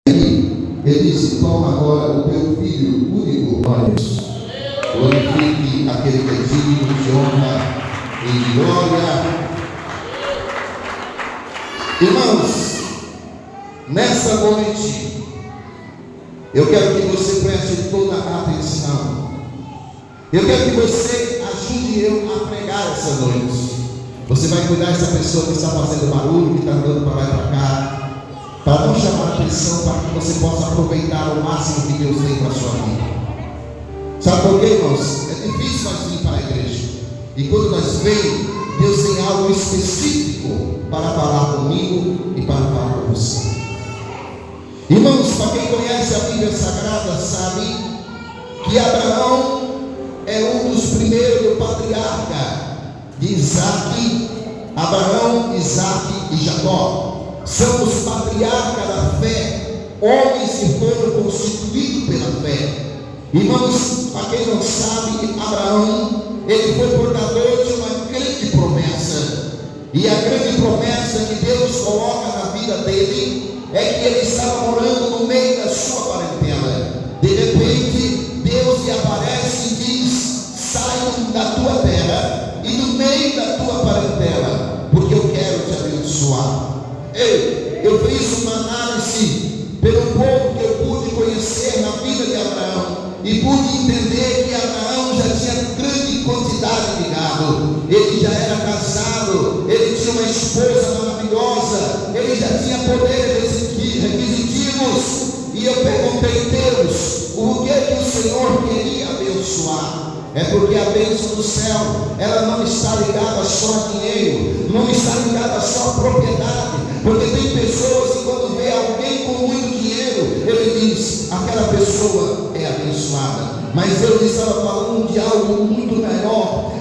Ele disse: toma agora o teu filho único. Glorifique aquele que é digno de honra e glória. Irmãos, nessa noite, eu quero que você preste toda a atenção. Eu quero que você ajude eu a pregar essa noite. Você vai cuidar dessa pessoa que está fazendo barulho, que está andando para lá e para cá, para não chamar a atenção, para que você possa aproveitar o máximo que Deus tem para a sua vida. Sabe por quê, irmãos? É difícil nós vir para a igreja, e quando nós vemos, Deus tem algo específico para falar comigo e para falar com você. Irmãos, para quem conhece a Bíblia Sagrada, sabe que Abraão é um dos primeiros patriarcas de Isaac. Abraão, Isaac e Jacó são os patriarcas da fé, homens que foram constituídos pela fé. Irmãos, para quem não sabe, Abraão, ele foi portador de uma grande promessa, e a grande promessa que Deus coloca na vida dele é que ele estava morando no meio da sua parentela. De repente, Deus lhe aparece e diz: sai da tua terra e do meio da tua parentela, porque eu quero te abençoar. Eu fiz uma análise pelo pouco que eu pude conhecer na vida de Abraão, e pude entender que Abraão já tinha grande quantidade de gado. Ele já era casado, ele tinha uma esposa maravilhosa, ele já tinha poderes requisitivos. E eu perguntei: Deus, o que é que o Senhor queria abençoar? É porque a bênção do céu, ela não está ligada só a dinheiro, não está ligada só a propriedade. Porque tem pessoas que quando vê alguém com muito dinheiro, ele diz: aquela pessoa é abençoada. Mas Deus estava falando de algo muito melhor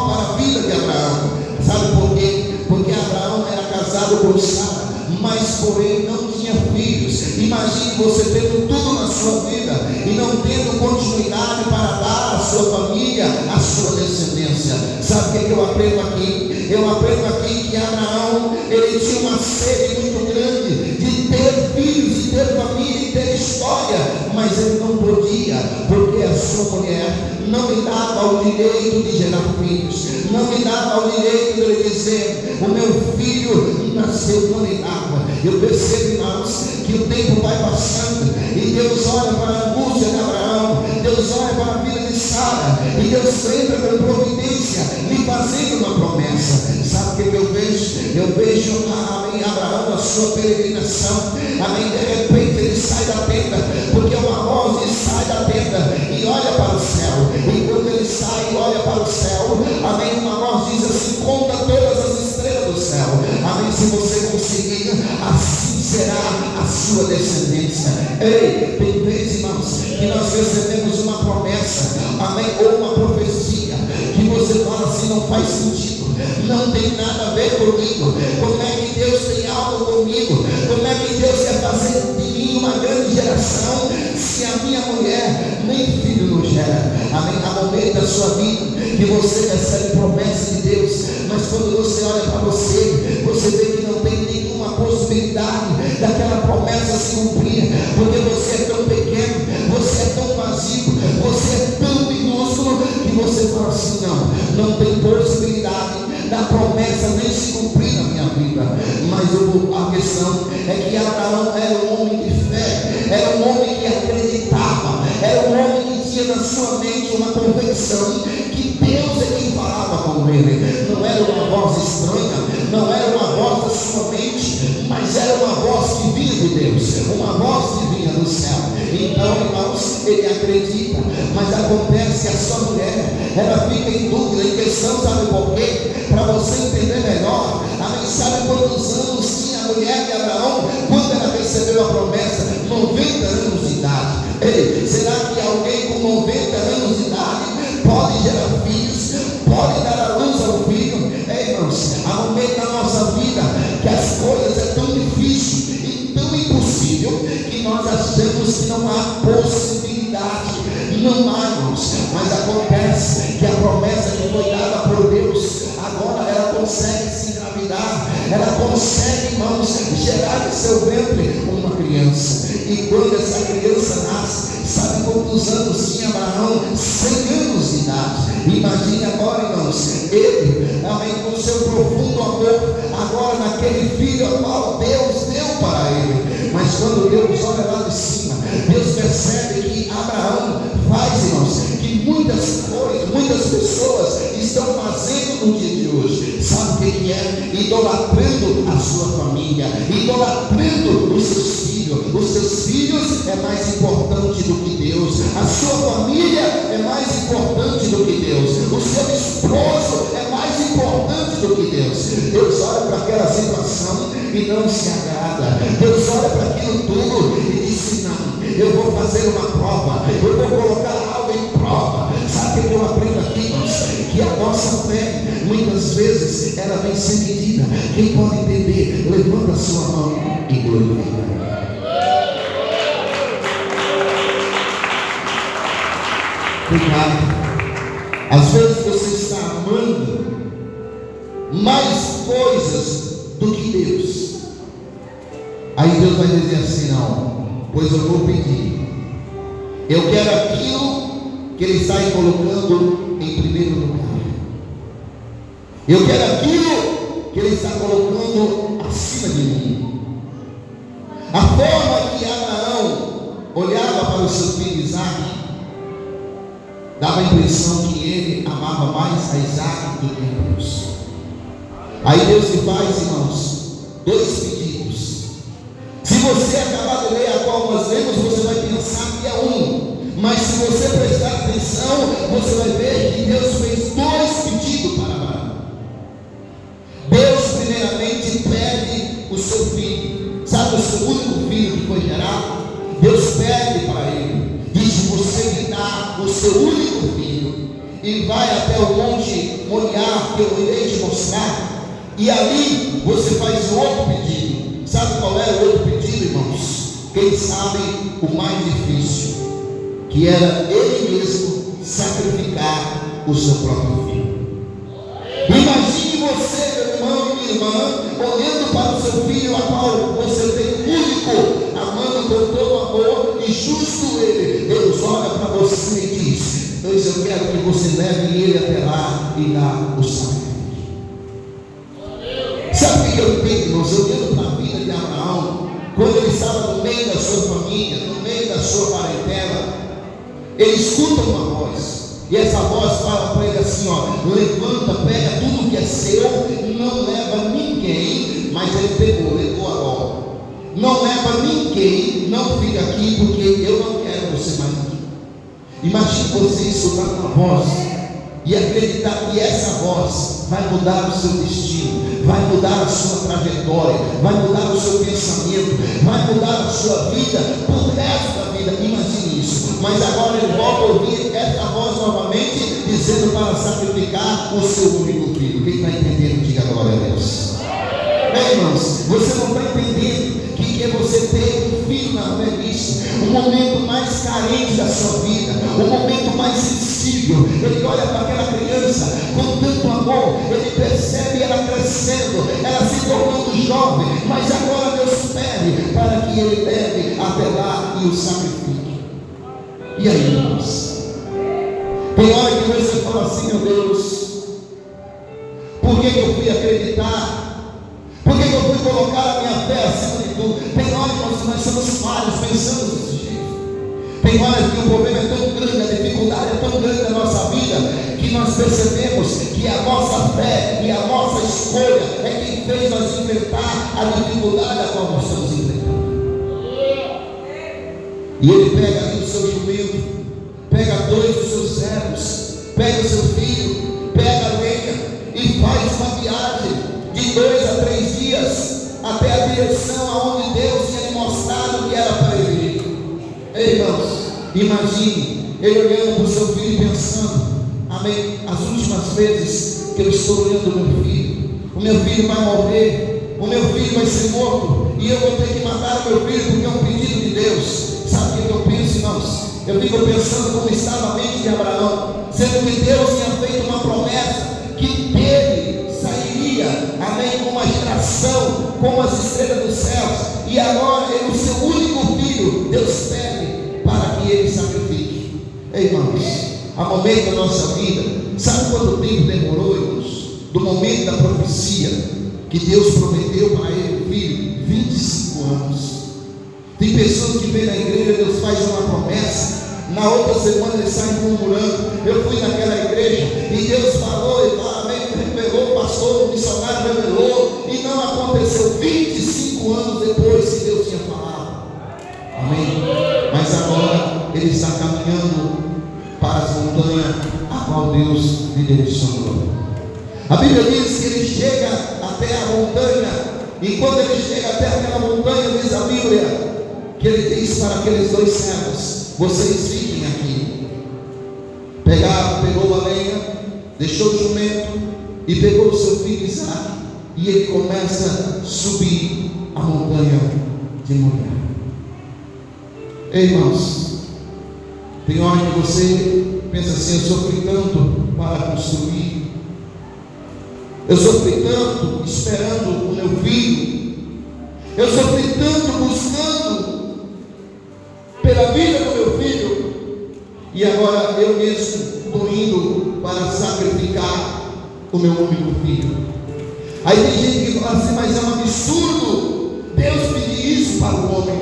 para a vida de Abraão. Sabe por quê? Porque Abraão era casado com Sara, mas porém não tinha filhos. Imagine você tendo tudo na sua vida e não tendo continuidade para dar à sua família, à sua descendência. Sabe o que eu aprendo aqui? Eu aprendo aqui que Abraão, ele tinha uma sede muito grande de ter filhos, de ter família e ter história, mas ele não podia, porque a sua mulher não lhe dava o direito de gerar filhos, não lhe dava o direito de ele dizer: o meu filho nasceu, não lhe dava. Eu percebo, irmãos, que o tempo vai passando e Deus olha para a angústia de Abraão, Deus olha para a vida de Sara, e Deus entra com providência, lhe fazendo uma promessa. Sabe o que eu vejo? Eu vejo, amém, Abraão na sua peregrinação, amém, de repente ele sai da tenda, porque uma voz diz: sai da tenda e olha para o céu. E quando ele sai e olha para o céu, amém, uma voz diz assim: conta todas as estrelas do céu. Amém, se você conseguir, assim será a sua descendência. Ei, tem vezes, irmãos, que nós recebemos uma promessa, amém, ou uma profecia, que você fala assim: não faz sentido, não tem nada a ver comigo. Como é que Deus tem algo comigo? Como é que Deus quer fazer de mim uma grande geração, se a minha mulher nem filho não gera? Amém? Há momentos da sua vida que você recebe promessa de Deus, mas quando você olha para você, você vê que não tem nenhuma possibilidade daquela promessa se cumprir, porque você é tão pequeno, você é tão vazio, você é tão minúsculo, que você fala assim: não tem possibilidade da promessa nem se cumprir na minha vida. Mas a questão é que Abraão era um homem de fé, era um homem que acreditava, era um homem que tinha na sua mente uma convicção que Deus é quem falava com ele. Não era uma voz estranha, não era uma voz da sua mente, mas era uma voz que vinha de Deus, uma voz que vinha do céu. Então, irmãos, ele acredita, mas acontece que a sua mulher, ela fica em dúvida, em questão, sabe por quê? Para você entender melhor, amém, sabe quantos anos tinha a mulher de Abraão quando ela recebeu a promessa? 90 anos de idade. Ei, será que alguém com 90 anos de idade pode gerar filhos, pode dar a luz ao filho? Ei, irmãos, há momentos na nossa vida que as coisas é tão difícil e tão impossível que nós achamos que não há possibilidade. Não há, irmãos, mas acontece que a promessa que foi dada por Deus, agora ela consegue se engravidar, ela consegue, irmãos, gerar em seu ventre uma criança. Imagine agora, irmãos, ele, amém, com o seu profundo amor, agora naquele filho a qual Deus deu para ele. Mas quando Deus olha lá de cima, Deus percebe que Abraão faz, irmãos, que muitas coisas, muitas pessoas estão fazendo no dia de hoje. Sabe o que é? Idolatrando a sua família, idolatrando os seus filhos. Os seus filhos é mais importante do que Deus, a sua família é mais importante do que Deus, o seu esposo é mais importante do que Deus. Deus olha para aquela situação e não se agrada. Deus olha para aquilo tudo e diz: não, eu vou fazer uma prova, eu vou colocar algo em prova. Sabe o que eu aprendo aqui, irmãos? Que a nossa fé, muitas vezes, ela vem ser medida. Quem pode entender, levanta a sua mão e glorifica. Cuidado. Às vezes você está amando mais coisas do que Deus. Aí Deus vai dizer assim: não, pois eu vou pedir. Eu quero aquilo que Ele está colocando em primeiro lugar. Eu quero aquilo que Ele está colocando acima de mim. A forma que Abraão olhava para o seu filho Isaque dava a impressão que ele amava mais a Isaque do que a Deus. Aí Deus lhe faz, irmãos, dois pedidos. Se você acabar de ler a qual nós lemos, você vai pensar que é um. Mas se você prestar atenção, você vai ver que Deus fez dois pedidos para Abraão. Deus primeiramente pede o seu filho. Sabe o seu único filho que foi gerado? Deus pede para ele. Diz: você me dá o seu único filho e vai até o monte Moriá, que eu irei te mostrar, e ali você faz o outro pedido. Sabe qual era o outro pedido, irmãos? Quem sabe o mais difícil, que era ele mesmo sacrificar o seu próprio filho. Imagine você, meu irmão e minha irmã, olhando para o seu filho, a qual você tem único, amando com todo amor, e justo ele. Deus olha para você e diz: pois eu quero que você leve ele até lá e dá o sacrifício. Sabe o que eu entendo, irmãos? Eu olhando para a vida de Abraão, quando ele estava no meio da sua família, no meio da sua parentela, ele escuta uma voz. E essa voz fala para ele assim: ó, levanta, pega tudo que é seu, não leva ninguém. Mas ele levou agora. Não leva ninguém, não fica aqui, porque eu não quero você mais aqui. Imagine você escutar uma voz e acreditar que essa voz vai mudar o seu destino, vai mudar a sua trajetória, vai mudar o seu pensamento, vai mudar a sua vida por resto da vida. Imagine isso. Mas agora ele volta a ouvir essa voz novamente, dizendo para sacrificar o seu único filho. Quem está entendendo, diga glória a Deus. Irmãos, você não está entendendo que você tem um filho na velhice, o momento mais carente da sua vida, o momento mais sensível. Ele olha para aquela criança com tanto amor, ele percebe ela crescendo, ela se tornando jovem, mas agora Deus pede para que ele leve até lá e o sacrifique. E aí, irmãos, tem hora que você fala assim: meu Deus, por que eu fui acreditar? Por que eu fui colocar a minha fé acima de tudo? Tem hora que nós somos falhos, pensamos desse jeito. Tem hora que o problema é tão grande, a dificuldade é tão grande na nossa vida, que nós percebemos que a nossa fé e a nossa escolha é quem fez nós enfrentar a dificuldade a qual nós estamos enfrentando. E ele pega ali o seu jumento, pega dois dos seus servos, pega o seu filho, pega a lenha e faz uma viagem de 2 a 3 dias até a direção aonde Deus tinha lhe mostrado que era para ele ir. Ei, irmãos, imagine ele olhando para o seu filho e pensando: amém, as últimas vezes que eu estou olhando o meu filho vai morrer, o meu filho vai ser morto, e eu vou ter que matar o meu filho porque é um pedido de Deus. Sabe o que eu penso, irmãos? Eu fico pensando como estava a mente de Abraão, sendo que Deus tinha feito uma promessa que dele sairia, amém, com uma geração como as estrelas dos céus, e agora ele, o seu único filho, Deus pede para que ele sacrifique. Ei, irmãos, há momentos da nossa vida, Sabe quanto tempo demorou, irmãos? Do momento da profecia, que Deus prometeu para ele o filho? 25 anos. Tem pessoas que vêm na igreja, Deus faz uma promessa, na outra semana eles saem murmurando. Eu fui naquela igreja e Deus falou, e revelou, o pastor, o missionário revelou, e não aconteceu. 25 anos depois que Deus tinha falado. Amém? Mas agora ele está caminhando para as montanhas a qual Deus lhe direcionou. A Bíblia diz que ele chega até a montanha, e quando ele chega até aquela montanha, diz a Bíblia que ele diz para aqueles dois servos: vocês fiquem aqui. Pegou a lenha, deixou o jumento e pegou o seu filho Isaac, e ele começa a subir a montanha de Moriá. Ei, irmãos, tem hora que você pensa assim: eu sofri tanto para construir, eu sofri tanto esperando o meu filho, eu sofri tanto buscando pela vida do meu filho, e agora eu mesmo estou indo para sacrificar o meu único filho. Aí tem gente que fala assim: mas é um absurdo Deus pedir isso para o homem,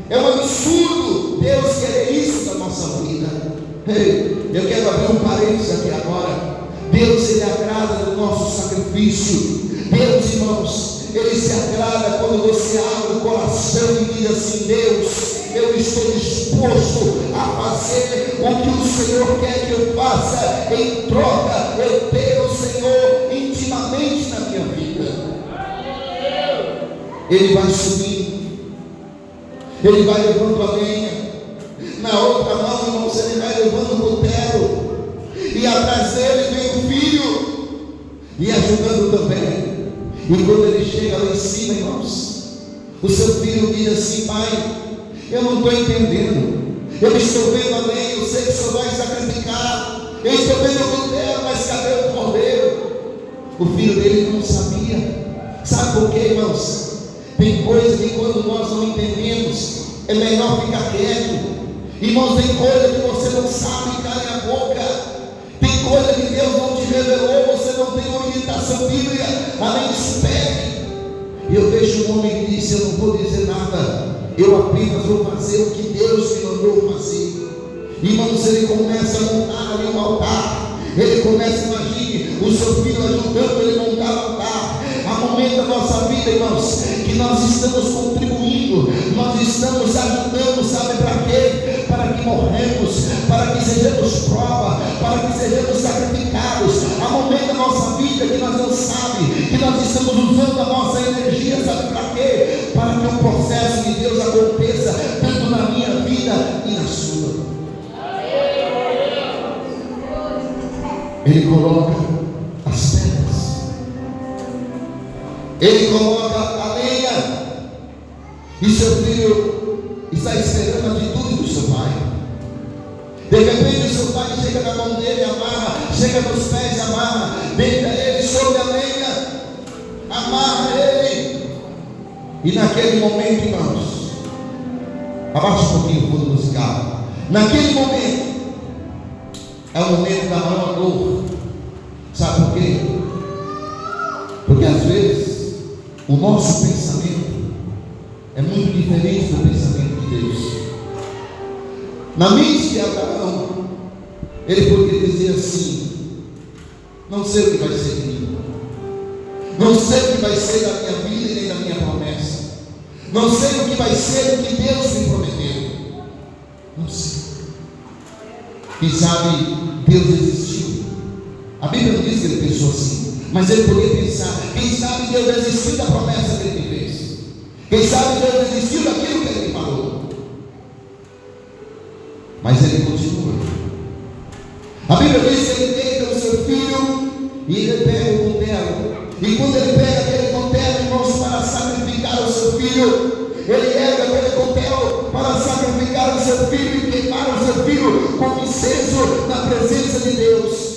é um absurdo Deus querer isso da nossa vida. Ei, eu quero abrir um parênteses aqui agora. Deus, Ele agrada do nosso sacrifício. Deus, irmãos, Ele se agrada quando você abre o coração e diz assim: Deus, eu estou disposto a fazer o que o Senhor quer que eu faça. Em troca, eu tenho o Senhor intimamente na minha vida. Ele vai subindo, ele vai levando a lenha, na outra mão, irmãos, ele vai levando o cutelo, e atrás dele vem o filho, e ajudando também. E quando ele chega lá em cima, irmãos, o seu filho diz assim: pai, eu não estou entendendo, eu estou vendo a lenha, eu sei que o Senhor vai sacrificar, eu estou vendo o cutelo, mas cadê o cordeiro? O filho dele não sabia. Sabe por quê, irmãos? Tem coisa que quando nós não entendemos, é melhor ficar quieto. Irmãos, tem coisa que você não sabe, cale a boca. Tem coisa que Deus não te revelou, você não tem orientação bíblica. Além disso, pegue. E eu vejo um homem que disse: eu não vou dizer nada, eu apenas vou fazer o que Deus me mandou fazer. Irmãos, ele começa a montar ali um altar. Ele começa, imagine, o seu filho ajudando ele a montar o altar. Há momento da nossa vida, irmãos, que nós estamos contribuindo, nós estamos ajudando, sabe para quê? Para que morremos, para que sejamos prova, para que sejamos sacrificados. Há momento da nossa vida que nós não sabemos, que nós estamos usando a nossa energia, sabe para quê? Para que o processo de Deus aconteça, tanto na minha vida e na sua. Ele coloca as pedras, ele coloca a lenha, e seu filho está esperando a atitude do seu pai. De repente o seu pai chega na mão dele, amarra, chega nos pés, amarra, deita ele sobre a lenha, amarra ele. E naquele momento, irmãos, abaixa um pouquinho o fundo musical. Naquele momento é o momento da maior dor. Sabe por quê? Porque às vezes o nosso pensamento é muito diferente do pensamento de Deus. Na mente de Abraão, ele poderia dizer assim: não sei o que vai ser de mim, não sei o que vai ser da minha vida e nem da minha promessa, não sei o que vai ser do que Deus me prometeu, não sei. Quem sabe Deus existiu. A Bíblia não diz que ele pensou assim, mas ele poderia pensar: quem sabe Deus existiu da promessa que ele me fez, quem sabe Deus existiu daquilo que ele me falou. Mas ele continua. A Bíblia diz que ele deita o seu filho e ele pega o cutelo, e quando ele pega aquele cutelo, irmãos, para sacrificar o seu filho, ele ergue aquele cutelo para sacrificar o seu filho e queimar o seu filho com incenso na presença de Deus.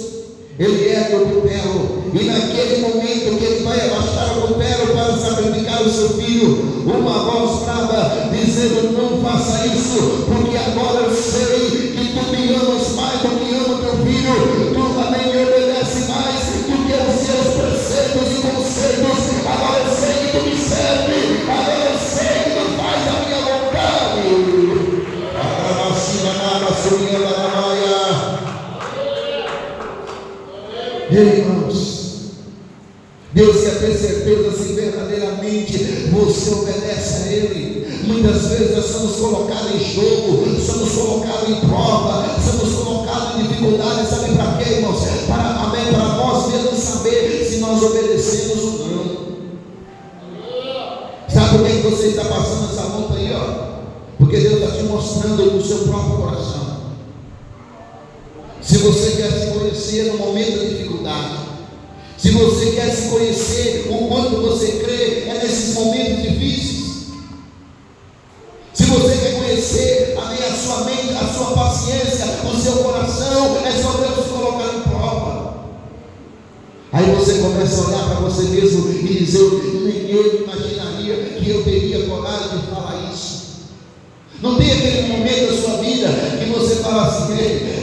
Ele ergue o cutelo, e naquele momento que ele vai abaixar o cutelo para sacrificar o seu filho, uma voz brava dizendo: não faça isso, porque agora eu sei que tu me amas mais do que ama teu filho, tu também me obedeces. Irmãos, Deus quer ter certeza se verdadeiramente você obedece a Ele. Muitas vezes nós somos colocados em jogo, somos colocados em prova, somos colocados em dificuldade. Sabe para quê, irmãos? Para nós mesmos saber se nós obedecemos ou não. Sabe por que você está passando essa luta aí? Porque Deus está te mostrando o seu próprio coração. Se você quer se conhecer no momento da dificuldade, se você quer se conhecer o quanto você crê é nesses momentos difíceis, se você quer conhecer a sua mente, a sua paciência, o seu coração, é só Deus te colocar em prova. Aí você começa a olhar para você mesmo e dizer: nem eu imaginaria que eu teria coragem de falar isso. Não tem aquele momento da sua vida que você fala assim: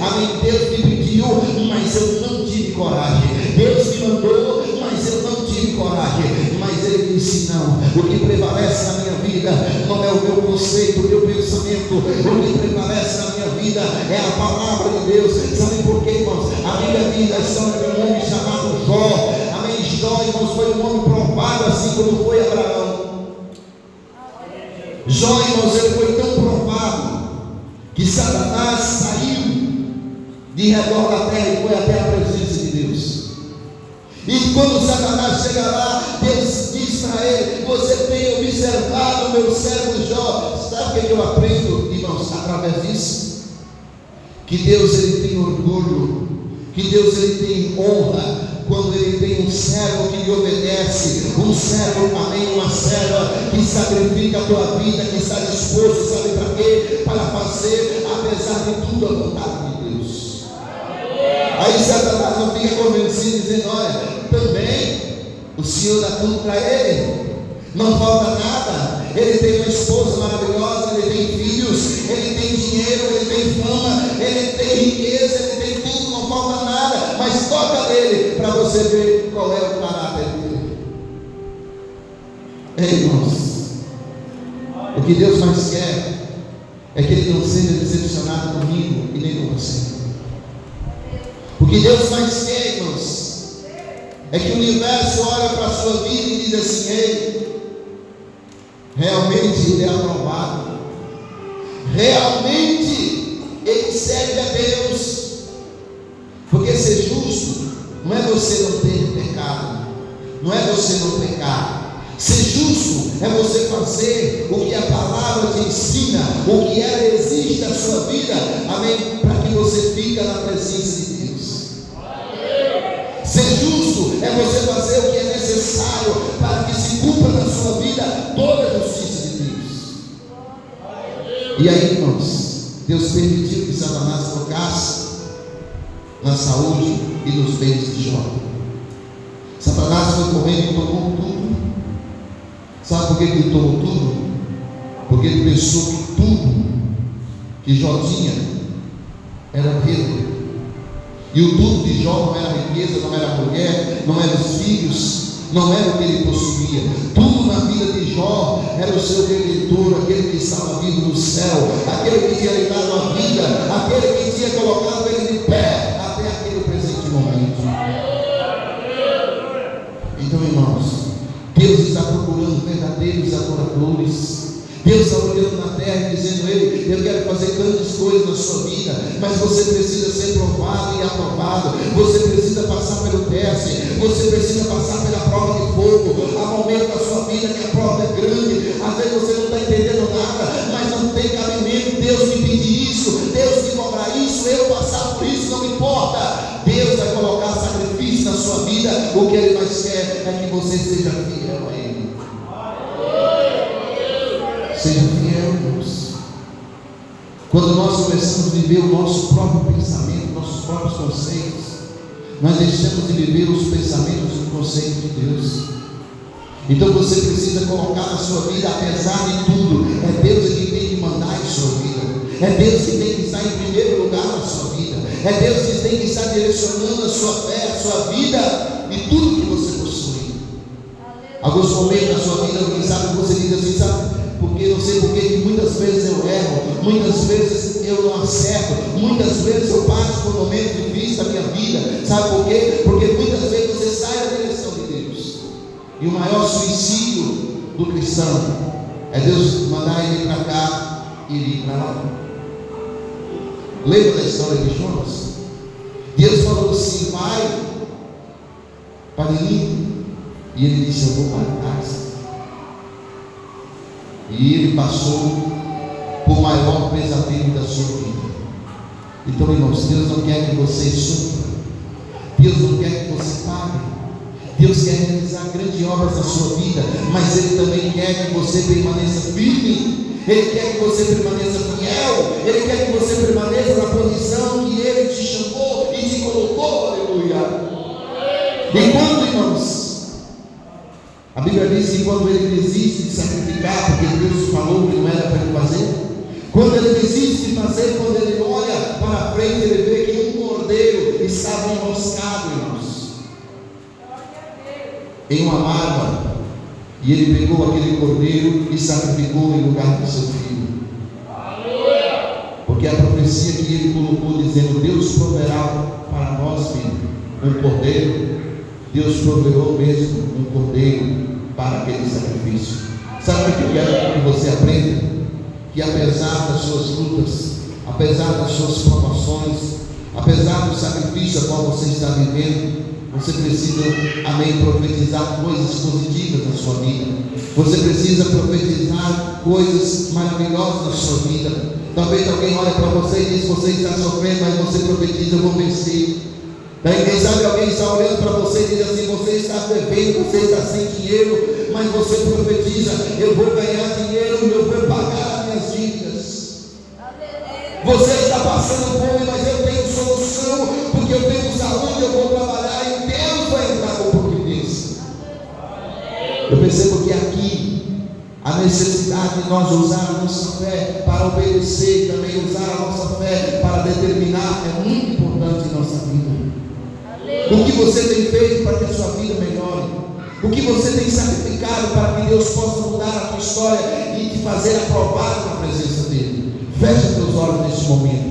amém, Deus me pediu, mas eu não tive coragem. Deus me mandou, mas eu não tive coragem. Mas Ele disse: não, o que prevalece na minha vida não é o meu conceito, o meu pensamento. O que prevalece na minha vida é a palavra de Deus. Sabe por quê, irmãos? A Bíblia diz a história de um homem chamado Jó. Amém. Jó, irmãos, foi um homem provado, assim como foi Abraão. Jó, irmãos, ele foi tão provado que Satanás saiu de redor da terra e foi até a presença de Deus. E quando Satanás chega lá, Deus diz para ele: você tem observado o meu servo Jó. Sabe o que eu aprendo, irmãos, através disso? Que Deus, ele tem orgulho, que Deus, ele tem honra quando Ele tem um servo que lhe obedece, um servo, amém, uma serva que sacrifica a tua vida, que está disposto, sabe para quê? Para fazer, apesar de tudo, a vontade de Deus. Aí Satanás não fica convencido, dizendo: olha, também o Senhor dá tudo para ele, não falta nada. Ele tem uma esposa maravilhosa, ele tem filhos, ele tem dinheiro, ele tem fama, ele tem riqueza, ele tem tudo, não falta nada. Mas toca nele para você ver qual é o caráter dele. Irmãos, o que Deus mais quer é que Ele não seja decepcionado comigo e nem com você. O que Deus mais quer, irmãos, é que o universo olha para a sua vida e diz assim: ei, realmente ele é aprovado, realmente ele serve a Deus. Porque ser justo não é você não ter pecado, não é você não pecar. Ser justo é você fazer o que a palavra te ensina, o que ela exige da sua vida, amém, para que você fique na presença de Deus. Ser justo é você fazer o que é necessário para que se cumpra na sua vida toda a justiça de Deus. E aí, irmãos, Deus permitiu que Satanás tocasse na saúde e nos bens de Jó. Satanás foi correndo e tomou tudo. Sabe por que ele tomou tudo? Porque ele pensou que tudo que Jó tinha era dele. E o tudo de Jó não era a riqueza, não era a mulher, não eram os filhos, não era o que ele possuía. Tudo na vida de Jó era o seu Redentor, aquele que estava vivo no céu, aquele que tinha lhe dado a vida, aquele que tinha colocado ele de pé até aquele presente momento. Então, irmãos, Deus está procurando verdadeiros adoradores. Deus está olhando na terra e dizendo: ei, eu quero fazer grandes coisas na sua vida, mas você precisa ser provado e aprovado. Você precisa passar pelo teste, você precisa passar pela prova de fogo. Há momentos da sua vida que a prova é grande, às vezes você não está entendendo nada, mas não tem cabimento Deus me pedir isso, Deus me cobrar isso, eu passar por isso, não me importa. Deus vai colocar sacrifício na sua vida. O que Ele mais quer é que você seja fiel a Ele. Seja fiel, irmãos. Quando nós começamos a viver o nosso próprio pensamento, nossos próprios conceitos, nós deixamos de viver os pensamentos e os conceitos de Deus. Então você precisa colocar na sua vida, apesar de tudo, é Deus que tem que mandar em sua vida, é Deus que tem que estar em primeiro lugar na sua vida, é Deus que tem que estar direcionando a sua fé, a sua vida e tudo que você possui. Alguns momentos na sua vida, quem sabe você diz assim: sabe, porque não sei porque que muitas vezes eu erro, muitas vezes eu não acerto, muitas vezes eu passo por momentos difíceis da minha vida. Sabe por quê? Porque muitas E o maior suicídio do cristão é Deus mandar ele para cá e ir para lá. Lembra da história de Jonas? Deus falou assim: vai para Nínive. E ele disse: eu vou para casa. E ele passou por maior pesadelo da sua vida. Então, irmãos, Deus não quer que você sofra. Deus não quer que você pague. Deus quer realizar grandes obras na sua vida, mas Ele também quer que você permaneça firme. Ele quer que você permaneça fiel. Ele quer que você permaneça na posição que Ele te chamou e te colocou. Aleluia. E quando, irmãos, a Bíblia diz que quando ele desiste de sacrificar, porque Deus falou que não era para ele fazer, quando ele desiste de fazer, quando ele olha para a frente, ele vê que um cordeiro estava enroscado, irmãos, em uma árvore, e ele pegou aquele cordeiro e sacrificou em lugar do seu filho. Porque a profecia que ele colocou dizendo: Deus proverá para nós, filho, um cordeiro. Deus proverou mesmo um cordeiro para aquele sacrifício. Sabe o que eu quero que você aprenda? Que apesar das suas lutas, apesar das suas provações, apesar do sacrifício a qual você está vivendo, você precisa, amém, profetizar coisas positivas na sua vida. Você precisa profetizar coisas maravilhosas na sua vida. Talvez alguém olhe para você e diz: você está sofrendo, mas você profetiza: eu vou vencer. Quem sabe alguém está olhando para você e diz assim: você está devendo, você está sem dinheiro, mas você profetiza: eu vou ganhar dinheiro, eu vou pagar as minhas dívidas. Você está passando fome, mas eu tenho solução, porque eu tenho saúde, eu vou trabalhar e Deus vai entrar com providência. Eu percebo que aqui a necessidade de nós usar a nossa fé para obedecer, também usar a nossa fé para determinar, é muito importante em nossa vida. O que você tem feito para que a sua vida melhore? O que você tem sacrificado para que Deus possa mudar a tua história e te fazer aprovado na presença dEle? Feche teus olhos neste momento.